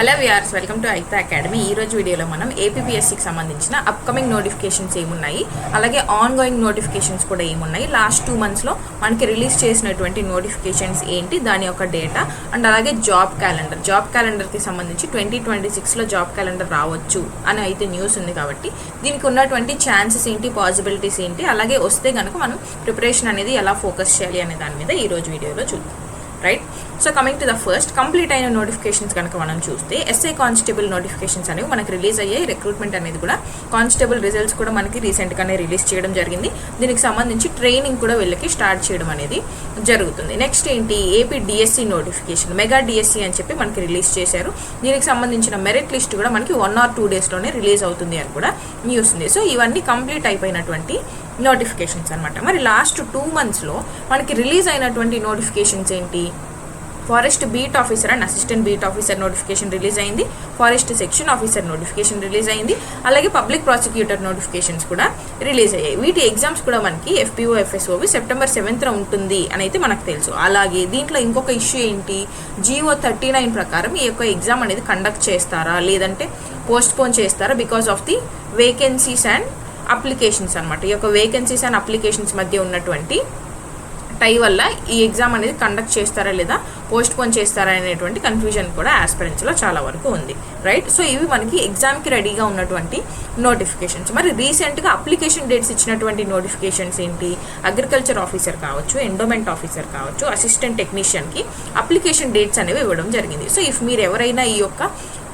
Hello viewers, welcome to ఐతా academy. ఈ రోజు వీడియోలో మనం ఏపీపీఎస్సీకి సంబంధించిన అప్కమింగ్ నోటిఫికేషన్స్ ఏమున్నాయి, అలాగే ఆన్ గోయింగ్ నోటిఫికేషన్స్ కూడా ఏమున్నాయి, లాస్ట్ 2 monthsలో మనకి రిలీజ్ చేసినటువంటి నోటిఫికేషన్స్ ఏంటి, దాని యొక్క డేటా అండ్ అలాగే జాబ్ క్యాలెండర్కి సంబంధించి 2026లో జాబ్ క్యాలెండర్ రావచ్చు అని అయితే న్యూస్ ఉంది. కాబట్టి దీనికి ఉన్నటువంటి ఛాన్సెస్ ఏంటి, పాసిబిలిటీస్ ఏంటి, అలాగే వస్తే కనుక మనం ప్రిపరేషన్ అనేది ఎలా ఫోకస్ చేయాలి అనే దాని మీద ఈరోజు వీడియోలో చూద్దాం. Right. So coming to the first, complete అయిన నోటిఫికేషన్స్ కనుక మనం చూస్తే ఎస్ఐ కానిస్టేబుల్ నోటిఫికేషన్స్ అనేవి మనకి రిలీజ్ అయ్యాయి. రిక్రూట్మెంట్ అనేది కూడా కానిస్టేబుల్ రిజల్ట్స్ కూడా మనకి రీసెంట్గానే రిలీజ్ చేయడం జరిగింది. దీనికి సంబంధించి ట్రైనింగ్ కూడా వీళ్ళకి స్టార్ట్ చేయడం అనేది జరుగుతుంది. నెక్స్ట్ ఏంటి, AP DSC notification, mega DSC అని చెప్పి మనకి రిలీజ్ చేశారు. దీనికి సంబంధించిన మెరిట్ లిస్ట్ కూడా మనకి 1 or 2 daysలోనే రిలీజ్ అవుతుంది అని కూడా న్యూస్ ఉంది. సో ఇవన్నీ కంప్లీట్ అయిపోయినటువంటి నోటిఫికేషన్స్ అనమాట. మరి లాస్ట్ 2 monthsలో మనకి రిలీజ్ అయినటువంటి నోటిఫికేషన్స్ ఏంటి, forest beat officer and assistant beat officer notification release అయింది, forest section officer notification release అయింది, అలాగే పబ్లిక్ ప్రాసిక్యూటర్ నోటిఫికేషన్స్ కూడా రిలీజ్ అయ్యాయి. వీటి ఎగ్జామ్స్ కూడా మనకి FPO FSOవి September 7th ఉంటుంది అని అయితే మనకు తెలుసు. అలాగే దీంట్లో ఇంకొక ఇష్యూ ఏంటి, GO 39 ప్రకారం ఈ యొక్క ఎగ్జామ్ అనేది కండక్ట్ చేస్తారా లేదంటే పోస్ట్ పోన్ చేస్తారా because of the vacancies and applications అనమాట. ఈ యొక్క వేకెన్సీస్ అండ్ అప్లికేషన్స్ మధ్య ఉన్నటువంటి టై వల్ల ఈ ఎగ్జామ్ అనేది కండక్ట్ చేస్తారా లేదా పోస్ట్ పోన్ చేస్తారా అనేటువంటి కన్ఫ్యూజన్ కూడా ఆస్పిరెంట్స్లో చాలా వరకు ఉంది. రైట్. సో ఇవి మనకి ఎగ్జామ్కి రెడీగా ఉన్నటువంటి నోటిఫికేషన్స్. మరి రీసెంట్గా అప్లికేషన్ డేట్స్ ఇచ్చినటువంటి నోటిఫికేషన్స్ ఏంటి, అగ్రికల్చర్ ఆఫీసర్ కావచ్చు, ఎండోమెంట్ ఆఫీసర్ కావచ్చు, అసిస్టెంట్ టెక్నీషియన్కి అప్లికేషన్ డేట్స్ అనేవి ఇవ్వడం జరిగింది. సో ఇఫ్ మీరు ఎవరైనా ఈ యొక్క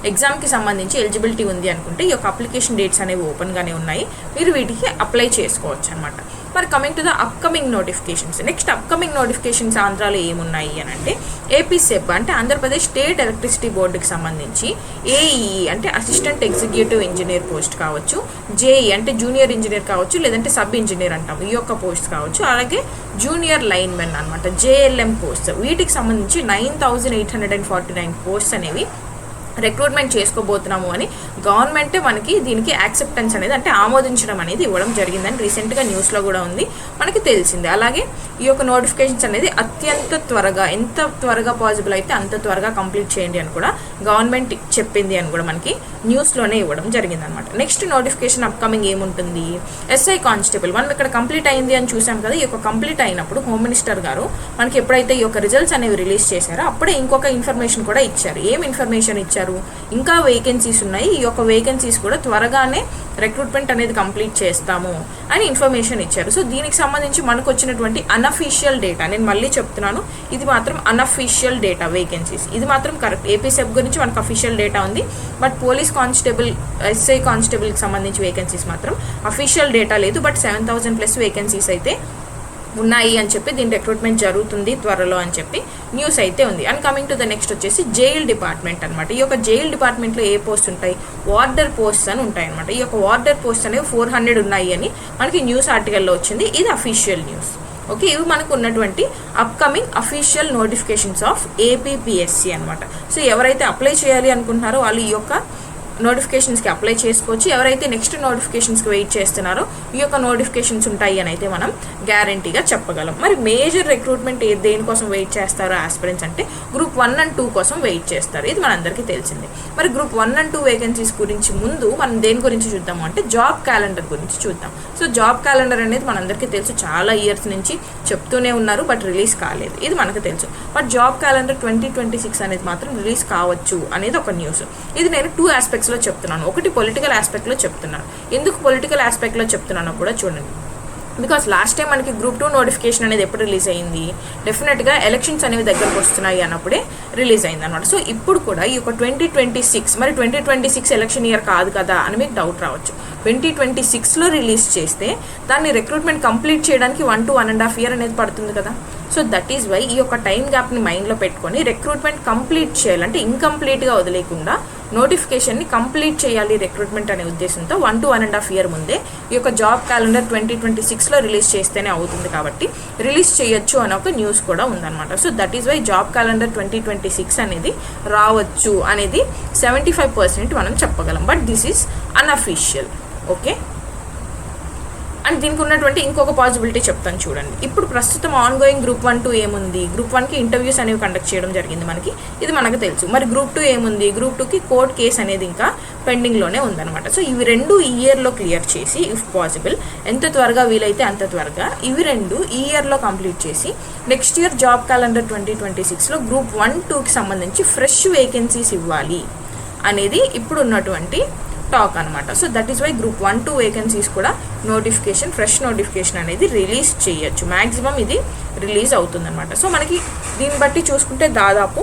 ఎగ్జామ్కి సంబంధించి ఎలిజిబిలిటీ ఉంది అనుకుంటే ఈ యొక్క అప్లికేషన్ డేట్స్ అనేవి ఓపెన్గానే ఉన్నాయి, మీరు వీటికి అప్లై చేసుకోవచ్చు అనమాట. మరి coming to the upcoming notifications, next upcoming notifications ఆంధ్రాలో ఏమున్నాయి అని అంటే ఏపీసెబ్ అంటే ఆంధ్రప్రదేశ్ స్టేట్ ఎలక్ట్రిసిటీ బోర్డుకి సంబంధించి ఏఈఈ అంటే అసిస్టెంట్ ఎగ్జిక్యూటివ్ ఇంజనీర్ పోస్ట్ కావచ్చు, జేఈ అంటే జూనియర్ ఇంజనీర్ కావచ్చు లేదంటే సబ్ ఇంజనీర్ అంటాము ఈ యొక్క పోస్ట్ కావచ్చు, అలాగే జూనియర్ లైన్మెన్ అనమాట JLM పోస్ట్, వీటికి సంబంధించి 9,849 పోస్ట్స్ అనేవి రిక్రూట్మెంట్ చేసుకోబోతున్నాము అని గవర్నమెంటే మనకి దీనికి యాక్సెప్టెన్స్ అనేది అంటే ఆమోదించడం అనేది ఇవ్వడం జరిగిందని రీసెంట్గా న్యూస్లో కూడా ఉంది, మనకి తెలిసింది. అలాగే ఈ యొక్క నోటిఫికేషన్స్ అనేది అత్యంత త్వరగా, ఎంత త్వరగా పాసిబుల్ అయితే అంత త్వరగా కంప్లీట్ చేయండి అని కూడా గవర్నమెంట్ చెప్పింది అని కూడా మనకి న్యూస్లోనే ఇవ్వడం జరిగింది అనమాట. నెక్స్ట్ నోటిఫికేషన్ అప్కమింగ్ ఏముంటుంది, SI కానిస్టేబుల్. మనం ఇక్కడ కంప్లీట్ అయింది అని చూసాం కదా, ఈ యొక్క కంప్లీట్ అయినప్పుడు హోమ్ మినిస్టర్ గారు మనకి ఎప్పుడైతే ఈ యొక్క రిజల్ట్స్ అనేవి రిలీజ్ చేశారో అప్పుడే ఇంకొక ఇన్ఫర్మేషన్ కూడా ఇచ్చారు. ఏం ఇన్ఫర్మేషన్ ఇచ్చారు, ఇంకా వేకెన్సీస్ ఉన్నాయి, ఈ యొక్క వేకెన్సీస్ కూడా త్వరగానే రిక్రూట్మెంట్ అనేది కంప్లీట్ చేస్తాము అని ఇన్ఫర్మేషన్ ఇచ్చారు. సో దీనికి సంబంధించి మనకు వచ్చినటువంటి అనఫీషియల్ డేటా, నేను మళ్ళీ చెప్తున్నాను, ఇది మాత్రం అనఫీషియల్ డేటా వేకెన్సీస్, ఇది మాత్రం కరెక్ట్. ఏపీసెబ్ గురించి మనకు అఫీషియల్ డేటా ఉంది, బట్ పోలీస్ కానిస్టేబుల్, SI కానిస్టేబుల్కి సంబంధించి వేకెన్సీస్ మాత్రం అఫీషియల్ డేటా లేదు. బట్ 7,000+ వేకెన్సీస్ అయితే ఉన్నాయి అని చెప్పి దీని రిక్రూట్మెంట్ జరుగుతుంది త్వరలో అని చెప్పి న్యూస్ అయితే ఉంది. And coming to the next వచ్చేసి జైల్ డిపార్ట్మెంట్ అనమాట. ఈ యొక్క జైల్ డిపార్ట్మెంట్లో ఏ పోస్ట్ ఉంటాయి, వార్డర్ పోస్ట్స్ అని ఉంటాయి అనమాట. ఈ యొక్క వార్డర్ పోస్ట్ అనేవి 400 ఉన్నాయి అని మనకి న్యూస్ ఆర్టికల్లో వచ్చింది, ఇది అఫీషియల్ న్యూస్. ఓకే, ఇవి మనకు ఉన్నటువంటి upcoming official notifications off APPSC అనమాట. సో ఎవరైతే అప్లై చేయాలి అనుకుంటున్నారో వాళ్ళు ఈ యొక్క నోటిఫికేషన్స్కి అప్లై చేసుకోవచ్చు. ఎవరైతే నెక్స్ట్ నోటిఫికేషన్స్కి వెయిట్ చేస్తున్నారో ఈ యొక్క నోటిఫికేషన్స్ ఉంటాయి అని అయితే మనం గ్యారంటీగా చెప్పగలం. మరి మేజర్ రిక్రూట్మెంట్ దేనికోసం వెయిట్ చేస్తారో ఆస్పిరెంట్స్ అంటే గ్రూప్ 1 and 2 కోసం వెయిట్ చేస్తారు, ఇది మనందరికీ తెలిసింది. మరి గ్రూప్ 1 and 2 వేకెన్సీస్ గురించి ముందు మనం దేని గురించి చూద్దాము అంటే జాబ్ క్యాలెండర్ గురించి చూద్దాం. సో జాబ్ క్యాలెండర్ అనేది మనందరికీ తెలుసు, చాలా ఇయర్స్ నుంచి చెప్తూనే ఉన్నారు, బట్ రిలీజ్ కాలేదు, ఇది మనకు తెలుసు. బట్ జాబ్ క్యాలెండర్ 2026 అనేది మాత్రం రిలీజ్ కావచ్చు అనేది ఒక న్యూస్. ఇది నేను 2 aspects లో చెప్తున్నాను. ఒకటి పొలిటికల్ ఆస్పెక్ట్లో చెప్తున్నాను. ఎందుకు పొలిటికల్ ఆస్పెక్ట్లో చెప్తున్నానో కూడా చూడండి. బికాస్ లాస్ట్ టైం మనకి గ్రూప్ 2 నోటిఫికేషన్ అనేది ఎప్పుడు రిలీజ్ అయింది, డెఫినెట్గా ఎలక్షన్స్ అనేవి దగ్గరకు వస్తున్నాయి అన్నప్పుడే రిలీజ్ అయింది అనమాట. సో ఇప్పుడు కూడా ఈ యొక్క 2026, మరి 2026 ఎలక్షన్ ఇయర్ కాదు కదా అని మీకు డౌట్ రావచ్చు. 2026లో రిలీజ్ చేస్తే దాన్ని రిక్రూట్మెంట్ కంప్లీట్ చేయడానికి 1 to 1.5 years అనేది పడుతుంది కదా. సో దట్ ఈజ్ వై ఈ యొక్క టైం గ్యాప్ని మైండ్లో పెట్టుకొని రిక్రూట్మెంట్ కంప్లీట్ చేయాలంటే ఇంకంప్లీట్గా వదిలేకుండా నోటిఫికేషన్ని కంప్లీట్ చేయాలి రిక్రూట్మెంట్ అనే ఉద్దేశంతో 1 to 1.5 years ముందే ఈ యొక్క జాబ్ క్యాలెండర్ 2026లో రిలీజ్ చేస్తేనే అవుతుంది, కాబట్టి రిలీజ్ చేయొచ్చు అనే ఒక న్యూస్ కూడా ఉందన్నమాట. So that is why job calendar 2026 అనేది రావచ్చు అనేది 75% మనం చెప్పగలం, but this is unofficial. Okay, and దీనికి ఉన్నటువంటి ఇంకొక పాసిబిలిటీ చెప్తాను చూడండి. ఇప్పుడు ప్రస్తుతం ఆన్గోయింగ్ గ్రూప్ 1-2 ఏముంది, గ్రూప్ 1కి ఇంటర్వ్యూస్ అనేవి కండక్ట్ చేయడం జరిగింది మనకి మనకు తెలుసు. మరి గ్రూప్ 2 ఏముంది, గ్రూప్ 2కి కోర్ట్ కేసు అనేది ఇంకా పెండింగ్లోనే ఉందన్నమాట. సో ఇవి రెండు ఈ ఇయర్లో క్లియర్ చేసి, ఇఫ్ పాసిబుల్ ఎంత త్వరగా వీలైతే అంత త్వరగా ఇవి రెండు ఈ ఇయర్లో కంప్లీట్ చేసి నెక్స్ట్ ఇయర్ జాబ్ క్యాలెండర్ 2026లో గ్రూప్ 1-2కి సంబంధించి ఫ్రెష్ వేకెన్సీస్ ఇవ్వాలి అనేది ఇప్పుడు ఉన్నటువంటి టాక్ అనమాట. So that is why group 1-2 vacancies కూడా నోటిఫికేషన్, ఫ్రెష్ నోటిఫికేషన్ అనేది రిలీజ్ చేయొచ్చు. మ్యాక్సిమం ఇది రిలీజ్ అవుతుందన్నమాట. సో మనకి దీన్ని బట్టి చూసుకుంటే దాదాపు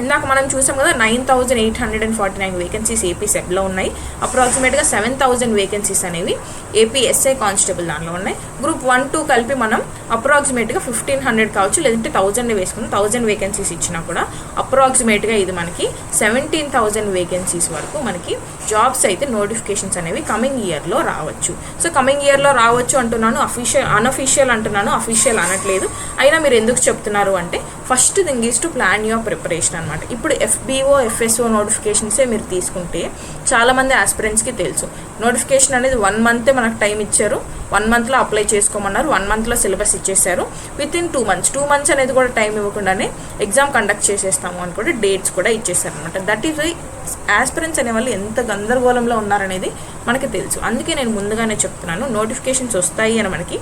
ఇందాక మనం చూసాం కదా 9,849 వేకెన్సీస్ ఏపీ సెబ్లో ఉన్నాయి. అప్రాక్సిమేట్గా 7,000 వేకెన్సీస్ అనేవి ఏపీ ఎస్ఐ కానిస్టేబుల్ దానిలో ఉన్నాయి. గ్రూప్ 1-2 కలిపి మనం అప్రాక్సిమేట్గా 1,500 కావచ్చు, లేదంటే 1,000 వేసుకుని 1,000 వేకెన్సీస్ ఇచ్చినా కూడా అప్రాక్సిమేట్గా ఇది మనకి 17,000 వేకెన్సీస్ వరకు మనకి జాబ్స్ అయితే నోటిఫికేషన్స్ అనేవి కమింగ్ ఇయర్లో రావచ్చు. సో కమింగ్ ఇయర్లో రావచ్చు అంటున్నాను, అన్అఫీషియల్ అంటున్నాను, అఫీషియల్ అనట్లేదు. అయినా మీరు ఎందుకు చెప్తున్నారు అంటే first thing is to plan your preparation అనమాట. ఇప్పుడు FBO, FSO నోటిఫికేషన్సే మీరు తీసుకుంటే చాలామంది ఆస్పిరెంట్స్కి తెలుసు నోటిఫికేషన్ అనేది 1 మంతే మనకు టైం ఇచ్చారు, 1 మంత్లో అప్లై చేసుకోమన్నారు, 1 మంత్లో సిలబస్ ఇచ్చేసారు. వితిన్ 2 మంత్స్ అనేది కూడా టైం ఇవ్వకుండానే ఎగ్జామ్ కండక్ట్ చేసేస్తాము అని కూడా డేట్స్ కూడా ఇచ్చేసారు అనమాట. దట్ ఈస్ వై ఆస్పిరెంట్స్ అనే వాళ్ళు ఎంత గందరగోళంలో ఉన్నారనేది మనకి తెలుసు. అందుకే నేను ముందుగానే చెప్తున్నాను, నోటిఫికేషన్స్ వస్తాయి అని మనకి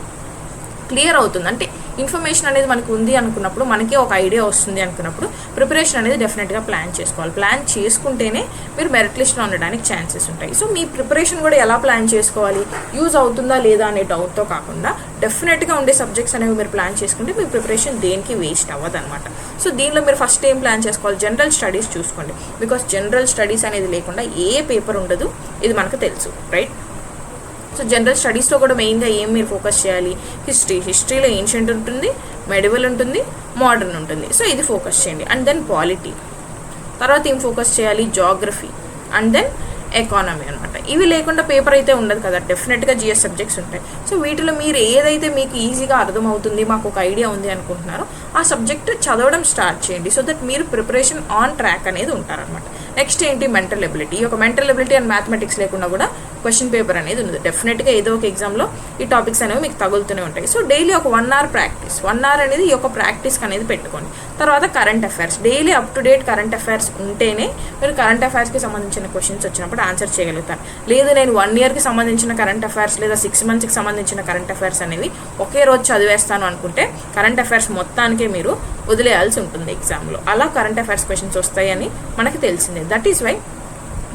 క్లియర్ అవుతుంది. అంటే ఇన్ఫర్మేషన్ అనేది మనకు ఉంది అనుకున్నప్పుడు, మనకే ఒక ఐడియా వస్తుంది అనుకున్నప్పుడు ప్రిపరేషన్ అనేది డెఫినెట్గా ప్లాన్ చేసుకోవాలి. ప్లాన్ చేసుకుంటేనే మీరు మెరిట్ లిస్ట్లో ఉండడానికి ఛాన్సెస్ ఉంటాయి. సో మీ ప్రిపరేషన్ కూడా ఎలా ప్లాన్ చేసుకోవాలి, యూజ్ అవుతుందా లేదా అనే డౌట్తో కాకుండా డెఫినెట్గా ఉండే సబ్జెక్ట్స్ అనేవి మీరు ప్లాన్ చేసుకుంటే మీ ప్రిపరేషన్ దేనికి వేస్ట్ అవ్వదు అనమాట. సో దీనిలో మీరు ఫస్ట్ ఏం ప్లాన్ చేసుకోవాలి, జనరల్ స్టడీస్ చూసుకోండి. బికాస్ జనరల్ స్టడీస్ అనేది లేకుండా ఏ పేపర్ ఉండదు, ఇది మనకు తెలుసు, రైట్? సో జనరల్ స్టడీస్లో కూడా మెయిన్గా ఏం మీరు ఫోకస్ చేయాలి, హిస్టరీలో ఏన్షియంట్ ఉంటుంది, మెడివల్ ఉంటుంది, మోడర్న్ ఉంటుంది. సో ఇది ఫోకస్ చేయండి. అండ్ దెన్ పాలిటీ, తర్వాత ఏం ఫోకస్ చేయాలి, జాగ్రఫీ, అండ్ దెన్ ఎకానమీ అనమాట. ఇవి లేకుండా పేపర్ అయితే ఉండదు కదా, డెఫినెట్గా GS సబ్జెక్ట్స్ ఉంటాయి. సో వీటిలో మీరు ఏదైతే మీకు ఈజీగా అర్థమవుతుంది, మాకు ఒక ఐడియా ఉంది అనుకుంటున్నారో ఆ సబ్జెక్ట్ చదవడం స్టార్ట్ చేయండి. సో దట్ మీరు ప్రిపరేషన్ ఆన్ ట్రాక్ అనేది ఉంటారనమాట. నెక్స్ట్ ఏంటి, మెంటల్ ఎబిలిటీ. ఈ ఒక మెంటల్ ఎబిలిటీ అండ్ మ్యాథమెటిక్స్ లేకుండా కూడా క్వశ్చన్ పేపర్ అనేది ఉంది. డెఫినెట్గా ఏదో ఒక ఎగ్జామ్లో ఈ టాపిక్స్ అనేవి మీకు తగులుతూనే ఉంటాయి. సో డైలీ ఒక 1 hour ప్రాక్టీస్, 1 hour అనేది ఈ యొక్క ప్రాక్టీస్కి అనేది పెట్టుకోండి. తర్వాత current affairs, daily up to date current affairs ఉంటేనే మీరు కరెంట్ అఫైర్స్కి సంబంధించిన క్వశ్చన్స్ వచ్చినప్పుడు ఆన్సర్ చేయగలుగుతారు. లేదు నేను 1 yearకి సంబంధించిన కరెంట్ అఫైర్స్ లేదా 6 monthsకి సంబంధించిన కరెంట్ అఫైర్స్ అనేవి ఒకే రోజు చదివేస్తాను అనుకుంటే కరెంట్ అఫైర్స్ మొత్తానికే మీరు వదిలేయాల్సి ఉంటుంది ఎగ్జామ్లో. అలా కరెంట్ అఫైర్స్ క్వశ్చన్స్ వస్తాయని మనకి తెలిసిందే. That is why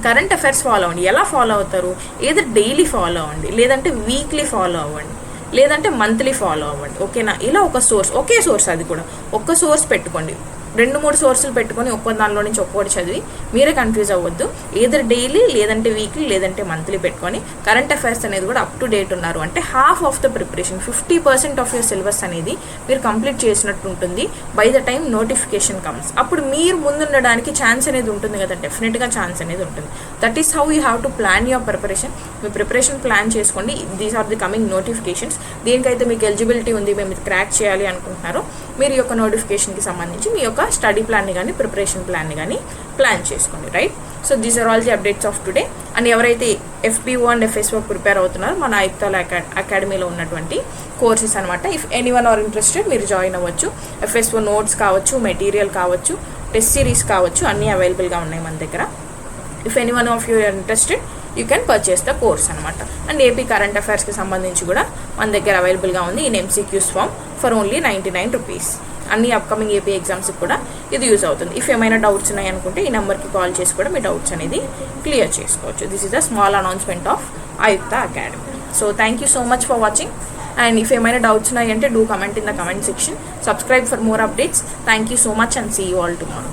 current affairs follow అవ్వండి. ఎలా ఫాలో అవుతారు, ఏదో డైలీ ఫాలో అవ్వండి, లేదంటే వీక్లీ ఫాలో అవ్వండి, లేదంటే మంత్లీ ఫాలో అవ్వండి. ఓకేనా? ఇలా ఒక సోర్స్, ఒకే సోర్స్, అది కూడా ఒక్క సోర్స్ పెట్టుకోండి. 2-3 సోర్సులు పెట్టుకొని ఒక్కో దానిలో నుంచి ఒక్కొక్కటి చదివి మీరే కన్ఫ్యూజ్ అవ్వద్దు. ఏదర్ డైలీ, లేదంటే వీక్లీ, లేదంటే మంత్లీ పెట్టుకొని కరెంట్ అఫైర్స్ అనేది కూడా అప్ టు డేట్ ఉన్నారు అంటే half of the preparation, 50% of your syllabus అనేది మీరు కంప్లీట్ చేసినట్టు ఉంటుంది by the time notification comes. అప్పుడు మీరు ముందుండడానికి ఛాన్స్ అనేది ఉంటుంది కదా, డెఫినెట్గా ఛాన్స్ అనేది ఉంటుంది. That is how you have to plan your preparation. మీ ప్రిపరేషన్ ప్లాన్ చేసుకోండి. These are the coming notifications. దేనికైతే మీకు ఎలిజిబిలిటీ ఉంది, మేము ఇది క్రాక్ చేయాలి అనుకుంటున్నారో మీరు ఈ యొక్క నోటిఫికేషన్కి సంబంధించి మీ యొక్క స్టడీ ప్లాన్ని కానీ ప్రిపరేషన్ ప్లాన్ని కానీ ప్లాన్ చేసుకోండి, right? So these are all the updates of today. And ఎవరైతే FBO అండ్ FSO ప్రిపేర్ అవుతున్నారో మన ఆయుక్తాల అకాడమీలో ఉన్నటువంటి కోర్సెస్ అనమాట. ఇఫ్ ఎనీవన్ ఆర్ ఇంట్రెస్టెడ్ మీరు జాయిన్ అవ్వచ్చు. FSO నోట్స్ కావచ్చు, మెటీరియల్ కావచ్చు, టెస్ట్ సిరీస్ కావచ్చు, అన్నీ అవైలబుల్గా ఉన్నాయి మన దగ్గర. If anyone of you are interested you can purchase the course అనమాట. అండ్ ఏపీ కరెంట్ అఫైర్స్కి సంబంధించి కూడా మన దగ్గర అవైలబుల్గా ఉంది in MCQs form for only 99 rupees. అన్ని అప్కమింగ్ ఏపీ ఎగ్జామ్స్కి కూడా ఇది యూజ్ అవుతుంది. ఇఫ్ ఏమైనా డౌట్స్ ఉన్నాయి అనుకుంటే ఈ నెంబర్కి కాల్ చేసి కూడా మీ డౌట్స్ అనేది క్లియర్ చేసుకోవచ్చు. This is the small announcement of Aayukta academy. So thank you so much for watching. And if ఏమైనా డౌట్స్ ఉన్నాయంటే do comment in the comment section. Subscribe for more updates. Thank you so much and see you all tomorrow.